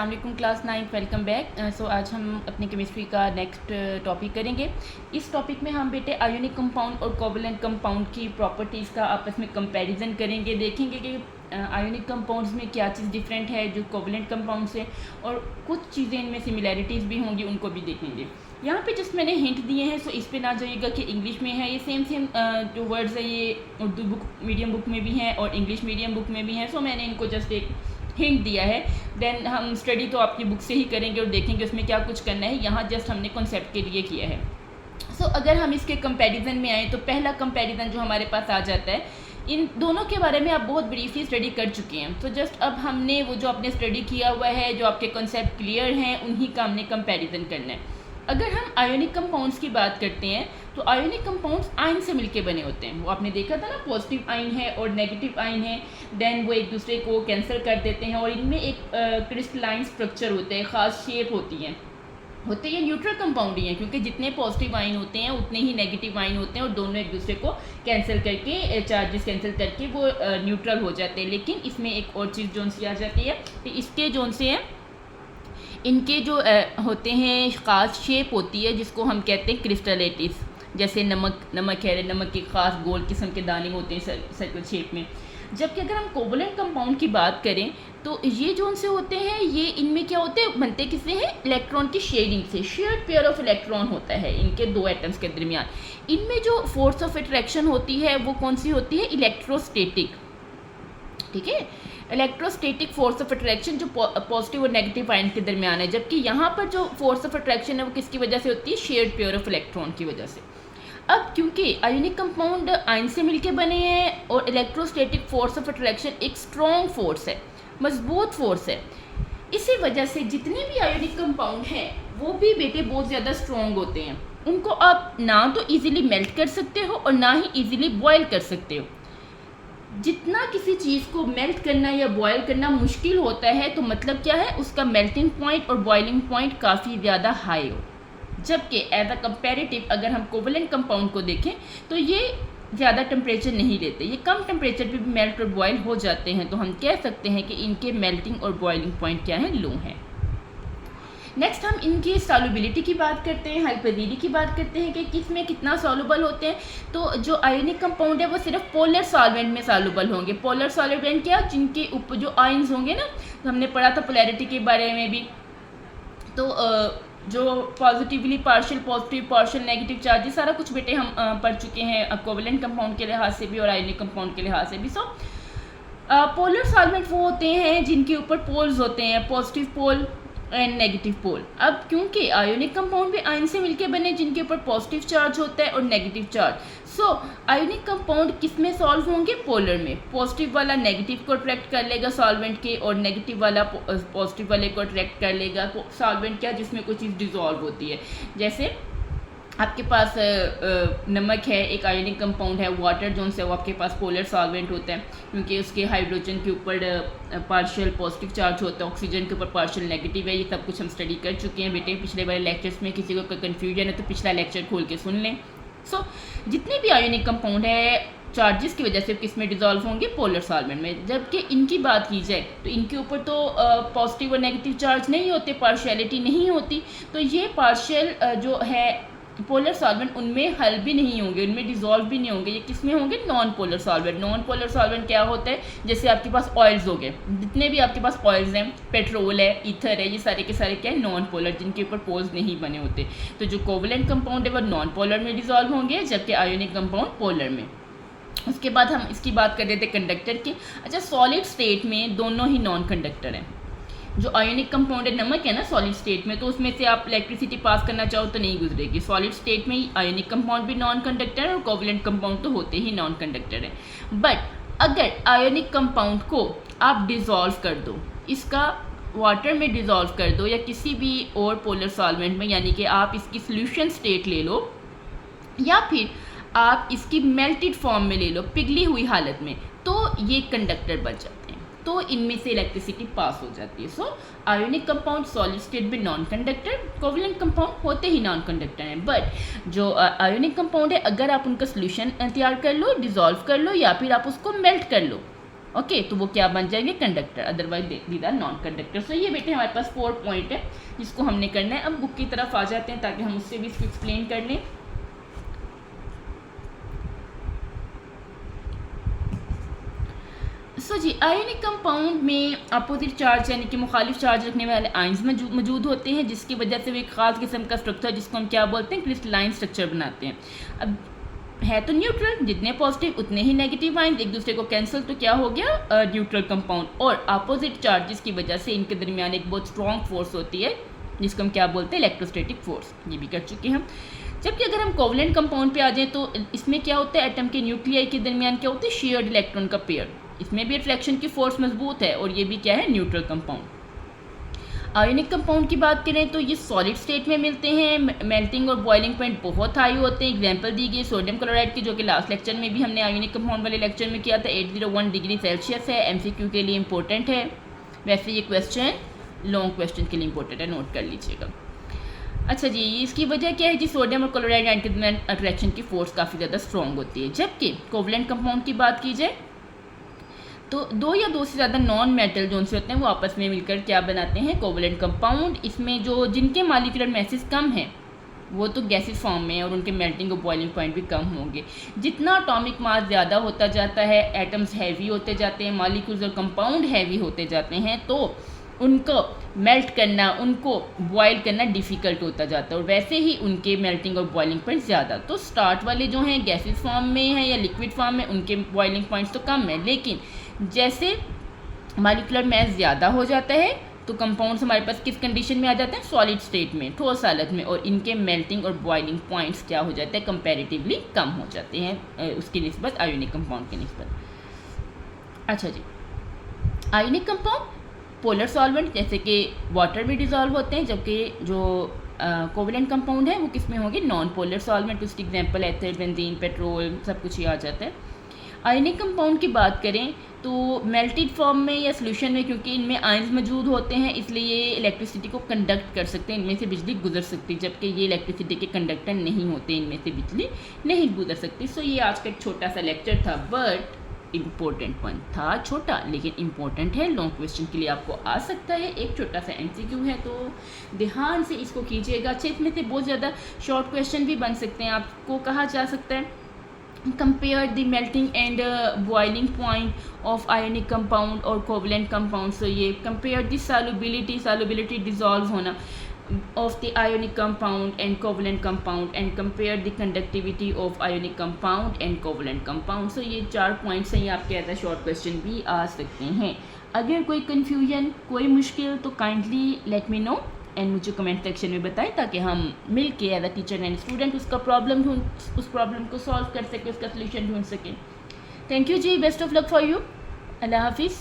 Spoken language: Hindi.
अस्सलाम वालेकुम क्लास 9 वेलकम बैक। सो आज हम अपनी केमिस्ट्री का नेक्स्ट टॉपिक करेंगे। इस टॉपिक में हम बेटे आयोनिक कंपाउंड और कोवलेंट कंपाउंड की प्रॉपर्टीज़ का आपस में कंपैरिजन करेंगे, देखेंगे कि आयोनिक कंपाउंड्स में क्या चीज़ डिफरेंट है जो कोवलेंट कंपाउंड से, और कुछ चीज़ें इनमें सिमिलैरिटीज़ भी होंगी, उनको भी देखेंगे। यहाँ पे जस्ट मैंने हिंट दिए हैं, सो इस पे ना जाइएगा कि इंग्लिश में है। ये सेम जो वर्ड्स है ये उर्दू बुक मीडियम बुक में भी हैं और इंग्लिश मीडियम बुक में भी हैं। सो मैंने इनको जस्ट एक हिंट दिया है। देन हम स्टडी तो आपकी बुक से ही करेंगे और देखेंगे उसमें क्या कुछ करना है। यहाँ जस्ट हमने कॉन्सेप्ट के लिए किया है। सो अगर हम इसके कंपैरिजन में आए तो पहला कंपैरिजन जो हमारे पास आ जाता है, इन दोनों के बारे में आप बहुत ब्रीफली स्टडी कर चुके हैं। तो जस्ट अब हमने वो जो आपने स्टडी किया हुआ है, जो आपके कॉन्सेप्ट क्लियर हैं, उन्हीं का हमने कंपैरिजन करना है। अगर हम आयोनिक कंपाउंड्स की बात करते हैं तो आयोनिक कंपाउंड्स आयन से मिलके बने होते हैं। वो आपने देखा था ना, पॉजिटिव आयन है और नेगेटिव आयन है। देन वो एक दूसरे को कैंसिल कर देते हैं और इनमें एक क्रिस्टलाइन स्ट्रक्चर होता है, ख़ास शेप होती है। होते ये न्यूट्रल कंपाउंड ही हैं, क्योंकि जितने पॉजिटिव आयन होते हैं उतने ही नेगेटिव आयन होते हैं और दोनों एक दूसरे को कैंसिल करके, चार्जेस कैंसिल करके वो न्यूट्रल हो जाते हैं। लेकिन इसमें एक और चीज़ जोन सी आ जाती है कि इसके जोन से हैं, इनके जो होते हैं ख़ास शेप होती है जिसको हम कहते हैं क्रिस्टलेटिस। जैसे नमक है, नमक के ख़ास गोल किस्म के दाने होते हैं सर्कल शेप में। जबकि अगर हम कोवलेंट कंपाउंड की बात करें तो ये जो उनसे होते हैं, ये इनमें क्या होते हैं, बनते किससे हैं, इलेक्ट्रॉन की शेयरिंग से। शेयर्ड पेयर ऑफ इलेक्ट्रॉन होता है इनके दो एटम्स के दरमियान। इनमें जो फोर्स ऑफ अट्रैक्शन होती है वो कौन सी होती है, इलेक्ट्रोस्टैटिक। ठीक है, इलेक्ट्रोस्टैटिक फोर्स ऑफ अट्रैक्शन जो पॉजिटिव और नेगेटिव आयन के दरमियान है। जबकि यहाँ पर जो फोर्स ऑफ अट्रैक्शन है वो किसकी वजह से होती है, शेयर्ड पेयर ऑफ इलेक्ट्रॉन की वजह से। अब क्योंकि आयोनिक कंपाउंड आयन से मिलके बने हैं और इलेक्ट्रोस्टैटिक फोर्स ऑफ अट्रैक्शन एक स्ट्रॉन्ग फोर्स है, मजबूत फोर्स है, इसी वजह से जितने भी आयोनिक कंपाउंड हैं वो भी बेटे बहुत ज़्यादा स्ट्रॉन्ग होते हैं। उनको आप ना तो ईजिली मेल्ट कर सकते हो और ना ही ईजिली बॉयल कर सकते हो। जितना किसी चीज़ को मेल्ट करना या बॉयल करना मुश्किल होता है तो मतलब क्या है, उसका मेल्टिंग पॉइंट और बॉइलिंग पॉइंट काफ़ी ज़्यादा हाई हो। जबकि एज अ कंपेरेटिव अगर हम कोवलेंट कंपाउंड को देखें तो ये ज़्यादा टेम्परेचर नहीं लेते, ये कम टेम्परेचर पे भी मेल्ट और बॉयल हो जाते हैं। तो हम कह सकते हैं कि इनके मेल्टिंग और बॉइलिंग पॉइंट क्या है, लो है। नेक्स्ट हम इनकी सॉल्युबिलिटी की बात करते हैं, हाइपरजीडी की बात करते हैं कि किस में कितना सॉल्युबल होते हैं। तो जो आयोनिक कंपाउंड है वो सिर्फ पोलर सॉल्वेंट में सॉल्युबल होंगे। पोलर सॉल्वेंट क्या, जिनके ऊपर जो आयंस होंगे ना, तो हमने पढ़ा था पोलैरिटी के बारे में भी। तो जो positively partial positive, partial negative charges, सारा कुछ बेटे हम पढ़ चुके हैं कोवलेंट कंपाउंड के लिहाज से भी और आयोनिक कंपाउंड के लिहाज से भी। सो पोलर सॉल्वेंट वो होते हैं जिनके ऊपर पोल्स होते हैं, positive pole and negative pole. अब क्योंकि आयोनिक कंपाउंड भी आयन से मिलके बने जिनके ऊपर पॉजिटिव चार्ज होता है और नेगेटिव चार्ज। सो आयोनिक कंपाउंड किस में सॉल्व होंगे, पोलर में। पॉजिटिव वाला नेगेटिव को अट्रैक्ट कर लेगा सॉल्वेंट के और नेगेटिव वाला पॉजिटिव वाले को अट्रैक्ट कर लेगा सॉल्वेंट क्या, जिसमें कोई चीज़ डिजॉल्व होती है। जैसे आपके पास नमक है, एक आयोनिक कंपाउंड है, वाटर जो से वो आपके पास पोलर सॉल्वेंट होता है क्योंकि उसके हाइड्रोजन के ऊपर पार्शियल पॉजिटिव चार्ज होता है, ऑक्सीजन के ऊपर पार्शियल नेगेटिव है। ये सब कुछ हम स्टडी कर चुके हैं बेटे पिछले वाले लेक्चर्स में। किसी को कोई कन्फ्यूजन है तो पिछला लेक्चर खोल के सुन लें। सो जितने भी आयोनिक कंपाउंड है चार्जेस की वजह से किस में डिजॉल्व होंगे, पोलर सॉल्वेंट में। जबकि इनकी बात की जाए तो इनके ऊपर तो पॉजिटिव और नेगेटिव चार्ज नहीं होते, पार्शियलिटी नहीं होती। तो ये पार्शियल जो है पोलर सॉल्वेंट उनमें हल भी नहीं होंगे, उनमें डिजॉल्व भी नहीं होंगे। ये किस में होंगे, non polar solvent. Non polar solvent क्या होता है, जैसे आपके पास ऑयल्स हो गए, जितने भी आपके पास ऑयल्स हैं, पेट्रोल है, ईथर है, ये सारे के सारे क्या है, नॉन पोलर, जिनके ऊपर पोल्स नहीं बने होते। तो जो कोवलेंट कंपाउंड है वो नॉन पोलर में डिजॉल्व होंगे, जबकि आयोनिक कंपाउंड पोलर में। उसके बाद हम इसकी बात कर रहे थे कंडक्टर की। अच्छा, सॉलिड स्टेट में दोनों ही नॉन कंडक्टर हैं। जो आयोनिक कंपाउंड है, नमक है ना सॉलिड स्टेट में, तो उसमें से आप इलेक्ट्रिसिटी पास करना चाहो तो नहीं गुजरेगी। सॉलिड स्टेट में आयोनिक कंपाउंड भी नॉन कंडक्टर है और कोवलेंट कंपाउंड तो होते ही नॉन कंडक्टर है। बट अगर आयोनिक कंपाउंड को आप डिज़ोल्व कर दो, इसका वाटर में डिज़ोल्व कर दो या किसी भी और पोलर सॉल्वेंट में, यानी कि आप इसकी सोल्यूशन स्टेट ले लो या फिर आप इसकी मेल्टेड फॉर्म में ले लो, पिघली हुई हालत में, तो ये कंडक्टर बन जाते हैं। तो इनमें से इलेक्ट्रिसिटी पास हो जाती है। सो आयोनिक कंपाउंड सॉलिड स्टेट में नॉन कंडक्टर, कोवलेंट कंपाउंड होते ही नॉन कंडक्टर हैं। बट जो आयोनिक कंपाउंड है, अगर आप उनका सोल्यूशन तैयार कर लो, डिजॉल्व कर लो या फिर आप उसको मेल्ट कर लो, ओके तो वो क्या बन जाएंगे, conductor, otherwise these are non conductor. So ये बेटे हमारे पास 4 पॉइंट है जिसको हमने करना है। अब बुक की तरफ आ जाते हैं ताकि हम उससे भी इसको एक्सप्लेन कर लें। सो जी, आयनिक कंपाउंड में अपोजिट चार्ज यानी कि मुखालिफ चार्ज रखने वाले आयंस मौजूद होते हैं, जिसकी वजह से वो एक ख़ास किस्म का स्ट्रक्चर जिसको हम क्या बोलते हैं, क्रिस्टलाइन स्ट्रक्चर बनाते हैं। अब है तो न्यूट्रल, जितने पॉजिटिव उतने ही नेगेटिव आयंस एक दूसरे को कैंसिल, तो क्या हो गया न्यूट्रल कंपाउंड। और अपोजिट चार्जेस की वजह से इनके दरमियान एक बहुत स्ट्रॉन्ग फोर्स होती है जिसको हम क्या बोलते हैं, इलेक्ट्रोस्टैटिक फोर्स। ये भी कर चुके हैं हम। जबकि अगर हम कोवलेंट कंपाउंड पे आ जाएं तो इसमें क्या होता है, एटम के न्यूक्लियाई के दरमियान क्या होता है, शेयर्ड इलेक्ट्रॉन का पेयर। इसमें भी अट्रैक्शन की फोर्स मजबूत है और ये भी क्या है, न्यूट्रल कंपाउंड। आयोनिक कंपाउंड की बात करें तो ये सॉलिड स्टेट में मिलते हैं, मेल्टिंग और बॉइलिंग पॉइंट बहुत हाई होते हैं। एग्जांपल दी गई सोडियम क्लोराइड की, जो कि लास्ट लेक्चर में भी हमने आयोनिक कंपाउंड वाले लेक्चर में किया था। 801 डिग्री सेल्सियस है, एमसीक्यू के लिए इंपॉर्टेंट है। वैसे ये क्वेश्चन लॉन्ग क्वेश्चन के लिए इंपॉर्टेंट है, नोट कर लीजिएगा। अच्छा जी, इसकी वजह क्या है जी, सोडियम और क्लोराइड आयन के दरमियान अट्रैक्शन की फोर्स काफ़ी ज़्यादा स्ट्रॉन्ग होती है। जबकि कोवलेंट कंपाउंड की बात की जाए तो 2 या 2 से ज़्यादा नॉन मेटल जो से होते हैं वो आपस में मिलकर क्या बनाते हैं, कोवलेंट कंपाउंड। इसमें जो जिनके मॉलिक्यूलर मैसेज कम है वो तो गैसेस फॉर्म में है और उनके मेल्टिंग और बॉइलिंग पॉइंट भी कम होंगे। जितना एटॉमिक मास ज़्यादा होता जाता है, एटम्स हैवी होते जाते हैं, मॉलिक्यूल्स और कंपाउंड हैवी होते जाते हैं, तो उनको मेल्ट करना, उनको बॉयल करना डिफ़िकल्ट होता जाता है और वैसे ही उनके मेल्टिंग और बॉइलिंग पॉइंट्स ज़्यादा। तो स्टार्ट वाले जो हैं गैसेस फॉर्म में हैं या लिक्विड फॉर्म में, उनके बॉइलिंग पॉइंट्स तो कम है, लेकिन जैसे मॉलिक्यूलर मास ज़्यादा हो जाता है तो कंपाउंड्स हमारे पास किस कंडीशन में आ जाते हैं, सॉलिड स्टेट में, ठोस हालत में, और इनके मेल्टिंग और बॉइलिंग पॉइंट्स क्या हो जाते हैं, कंपैरेटिवली कम हो जाते हैं उसकी निस्बत आयोनिक कंपाउंड की निस्बत। अच्छा जी, आयोनिक कंपाउंड पोलर सॉल्वेंट जैसे कि वाटर में डिज़ोल्व होते हैं, जबकि जो कोवलेंट कंपाउंड है वो किस में होंगे, नॉन पोलर सॉल्वेंट। उसकी एग्जांपल एथिल, बेंजीन, पेट्रोल, सब कुछ ही आ जाता है। आयनिक कंपाउंड की बात करें तो मेल्टेड फॉर्म में या सोल्यूशन में, क्योंकि इनमें आयंस मौजूद होते हैं इसलिए ये इलेक्ट्रिसिटी को कंडक्ट कर सकते हैं, इनमें से बिजली गुजर सकती है, जबकि ये इलेक्ट्रिसिटी के कंडक्टर नहीं होते, इनमें से बिजली नहीं गुजर सकती। सो ये आज का एक छोटा सा लेक्चर था, बट इम्पोर्टेंट वन था, छोटा लेकिन इम्पोर्टेंट है, लॉन्ग क्वेश्चन के लिए आपको आ सकता है। एक छोटा सा एमसीक्यू है तो ध्यान से इसको कीजिएगा। अच्छे, इसमें से बहुत ज़्यादा शॉर्ट क्वेश्चन भी बन सकते हैं। आपको कहा जा सकता है compare the melting and boiling point of ionic compound और covalent compound। so ये compare the solubility dissolve होना of the ionic compound and covalent compound and compare the conductivity of ionic compound and covalent compound। so ये 4 पॉइंट्स हैं, ये आपके एज अ शॉर्ट क्वेश्चन भी आ सकते हैं। अगर कोई कन्फ्यूजन, कोई मुश्किल तो kindly let me know and मुझे कमेंट सेक्शन में बताएं ताकि हम मिल के as a teacher and student उस प्रॉब्लम को सॉल्व कर सकें, उसका सोल्यूशन ढूंढ सकें। थैंक यू जी, best of luck for you, अल्लाह हाफिज़।